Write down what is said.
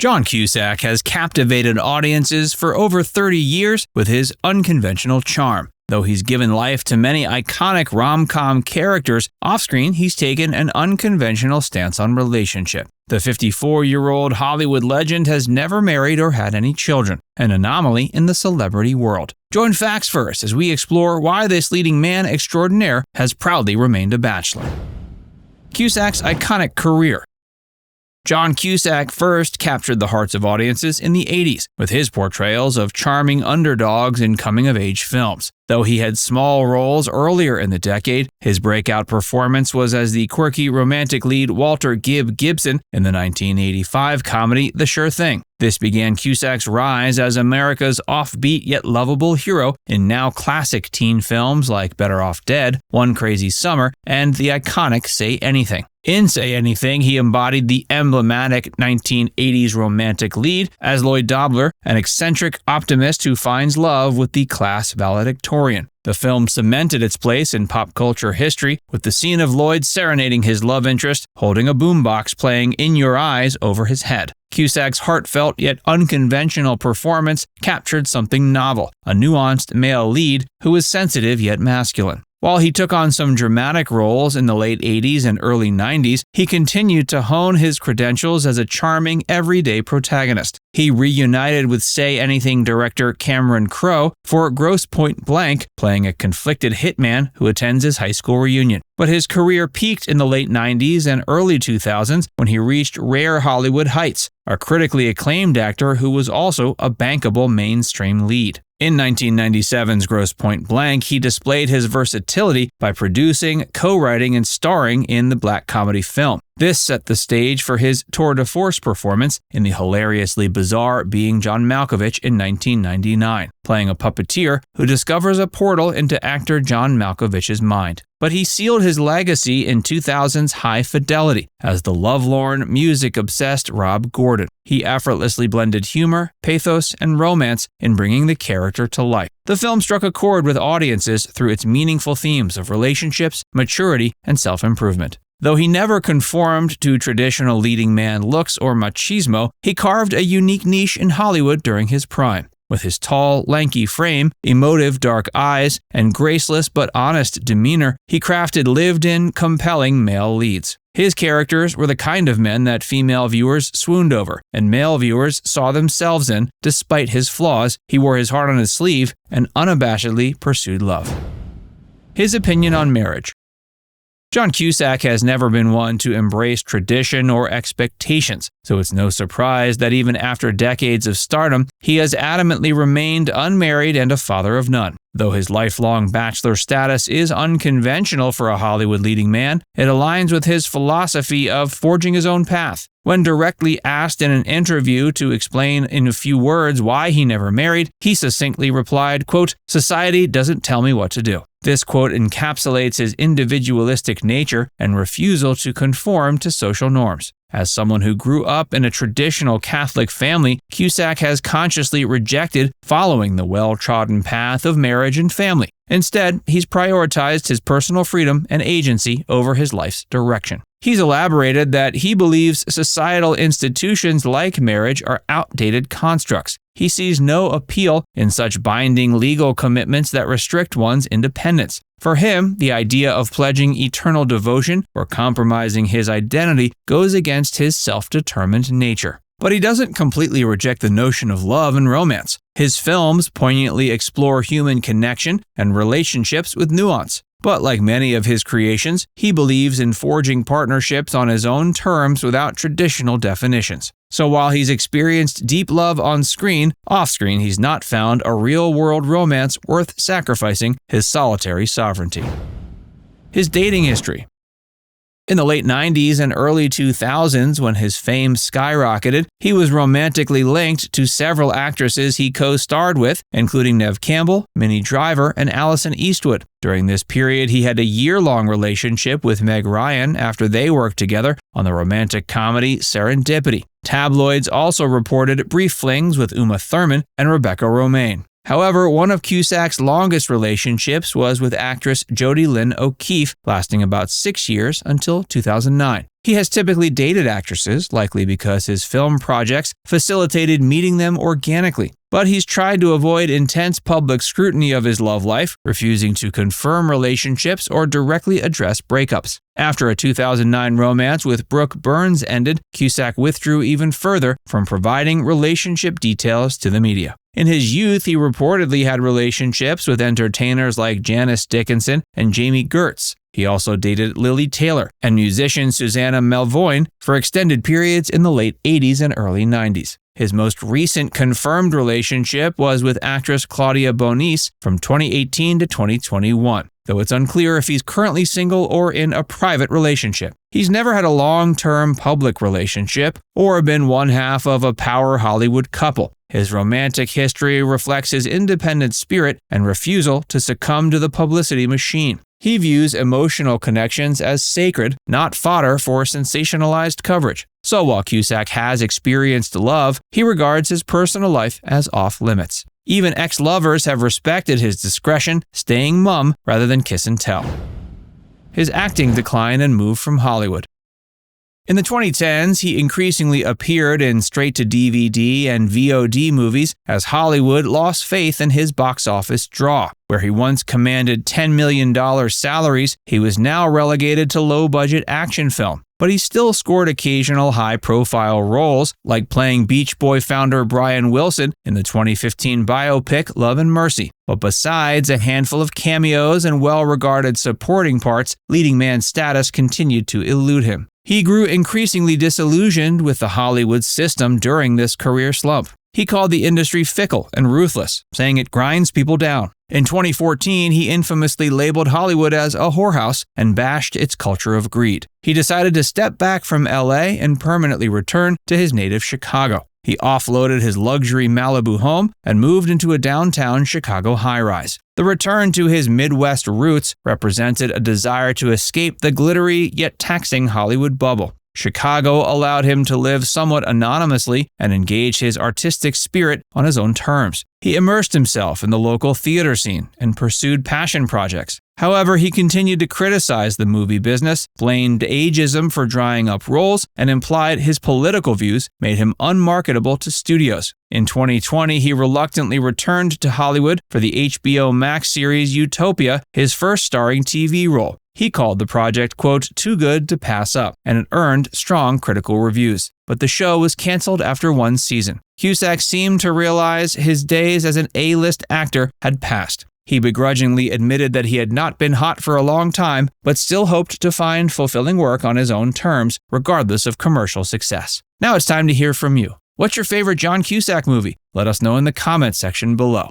John Cusack has captivated audiences for over 30 years with his unconventional charm. Though he's given life to many iconic rom-com characters, off-screen he's taken an unconventional stance on relationship. The 54-year-old Hollywood legend has never married or had any children, an anomaly in the celebrity world. Join Facts First as we explore why this leading man extraordinaire has proudly remained a bachelor. Cusack's iconic career. John Cusack first captured the hearts of audiences in the 80s with his portrayals of charming underdogs in coming-of-age films. Though he had small roles earlier in the decade, his breakout performance was as the quirky romantic lead Walter Gibb Gibson in the 1985 comedy The Sure Thing. This began Cusack's rise as America's offbeat yet lovable hero in now classic teen films like Better Off Dead, One Crazy Summer, and the iconic Say Anything. In Say Anything, he embodied the emblematic 1980s romantic lead as Lloyd Dobler, an eccentric optimist who finds love with the class valedictorian. The film cemented its place in pop culture history with the scene of Lloyd serenading his love interest, holding a boombox playing In Your Eyes over his head. Cusack's heartfelt yet unconventional performance captured something novel, a nuanced male lead who was sensitive yet masculine. While he took on some dramatic roles in the late 80s and early 90s, he continued to hone his credentials as a charming, everyday protagonist. He reunited with Say Anything director Cameron Crowe for Grosse Point Blank, playing a conflicted hitman who attends his high school reunion. But his career peaked in the late 90s and early 2000s when he reached rare Hollywood heights, a critically acclaimed actor who was also a bankable mainstream lead. In 1997's Grosse Point Blank, he displayed his versatility by producing, co-writing, and starring in the black comedy film. This set the stage for his tour de force performance in the hilariously bizarre Being John Malkovich in 1999, playing a puppeteer who discovers a portal into actor John Malkovich's mind. But he sealed his legacy in 2000's High Fidelity as the lovelorn, music-obsessed Rob Gordon. He effortlessly blended humor, pathos, and romance in bringing the character to life. The film struck a chord with audiences through its meaningful themes of relationships, maturity, and self-improvement. Though he never conformed to traditional leading man looks or machismo, he carved a unique niche in Hollywood during his prime. With his tall, lanky frame, emotive dark eyes, and graceless but honest demeanor, he crafted lived-in, compelling male leads. His characters were the kind of men that female viewers swooned over, and male viewers saw themselves in. Despite his flaws, he wore his heart on his sleeve and unabashedly pursued love. His opinion on marriage. John Cusack has never been one to embrace tradition or expectations, so it's no surprise that even after decades of stardom, he has adamantly remained unmarried and a father of none. Though his lifelong bachelor status is unconventional for a Hollywood leading man, it aligns with his philosophy of forging his own path. When directly asked in an interview to explain in a few words why he never married, he succinctly replied, quote, "Society doesn't tell me what to do." This quote encapsulates his individualistic nature and refusal to conform to social norms. As someone who grew up in a traditional Catholic family, Cusack has consciously rejected following the well-trodden path of marriage and family. Instead, he's prioritized his personal freedom and agency over his life's direction. He's elaborated that he believes societal institutions like marriage are outdated constructs. He sees no appeal in such binding legal commitments that restrict one's independence. For him, the idea of pledging eternal devotion or compromising his identity goes against his self-determined nature. But he doesn't completely reject the notion of love and romance. His films poignantly explore human connection and relationships with nuance. But like many of his creations, he believes in forging partnerships on his own terms without traditional definitions. So while he's experienced deep love on screen, off-screen he's not found a real-world romance worth sacrificing his solitary sovereignty. His dating history. In the late 90s and early 2000s, when his fame skyrocketed, he was romantically linked to several actresses he co-starred with, including Neve Campbell, Minnie Driver, and Allison Eastwood. During this period, he had a year-long relationship with Meg Ryan after they worked together on the romantic comedy Serendipity. Tabloids also reported brief flings with Uma Thurman and Rebecca Romijn. However, one of Cusack's longest relationships was with actress Jodie Lynn O'Keefe, lasting about 6 years until 2009. He has typically dated actresses, likely because his film projects facilitated meeting them organically. But he's tried to avoid intense public scrutiny of his love life, refusing to confirm relationships or directly address breakups. After a 2009 romance with Brooke Burns ended, Cusack withdrew even further from providing relationship details to the media. In his youth, he reportedly had relationships with entertainers like Janice Dickinson and Jamie Gertz. He also dated Lily Taylor and musician Susanna Melvoin for extended periods in the late 80s and early 90s. His most recent confirmed relationship was with actress Claudia Bonis from 2018 to 2021, though it's unclear if he's currently single or in a private relationship. He's never had a long-term public relationship or been one half of a power Hollywood couple. His romantic history reflects his independent spirit and refusal to succumb to the publicity machine. He views emotional connections as sacred, not fodder for sensationalized coverage. So while Cusack has experienced love, he regards his personal life as off-limits. Even ex-lovers have respected his discretion, staying mum rather than kiss and tell. His acting decline and move from Hollywood. In the 2010s, he increasingly appeared in straight-to-DVD and VOD movies as Hollywood lost faith in his box office draw. Where he once commanded $10 million salaries, he was now relegated to low-budget action film. But he still scored occasional high-profile roles, like playing Beach Boy founder Brian Wilson in the 2015 biopic Love and Mercy. But besides a handful of cameos and well-regarded supporting parts, leading man status continued to elude him. He grew increasingly disillusioned with the Hollywood system during this career slump. He called the industry fickle and ruthless, saying it grinds people down. In 2014, he infamously labeled Hollywood as a whorehouse and bashed its culture of greed. He decided to step back from LA and permanently return to his native Chicago. He offloaded his luxury Malibu home and moved into a downtown Chicago high-rise. The return to his Midwest roots represented a desire to escape the glittery yet taxing Hollywood bubble. Chicago allowed him to live somewhat anonymously and engage his artistic spirit on his own terms. He immersed himself in the local theater scene and pursued passion projects. However, he continued to criticize the movie business, blamed ageism for drying up roles, and implied his political views made him unmarketable to studios. In 2020, he reluctantly returned to Hollywood for the HBO Max series Utopia, his first starring TV role. He called the project, quote, too good to pass up, and it earned strong critical reviews. But the show was canceled after one season. Cusack seemed to realize his days as an A-list actor had passed. He begrudgingly admitted that he had not been hot for a long time, but still hoped to find fulfilling work on his own terms, regardless of commercial success. Now it's time to hear from you. What's your favorite John Cusack movie? Let us know in the comments section below.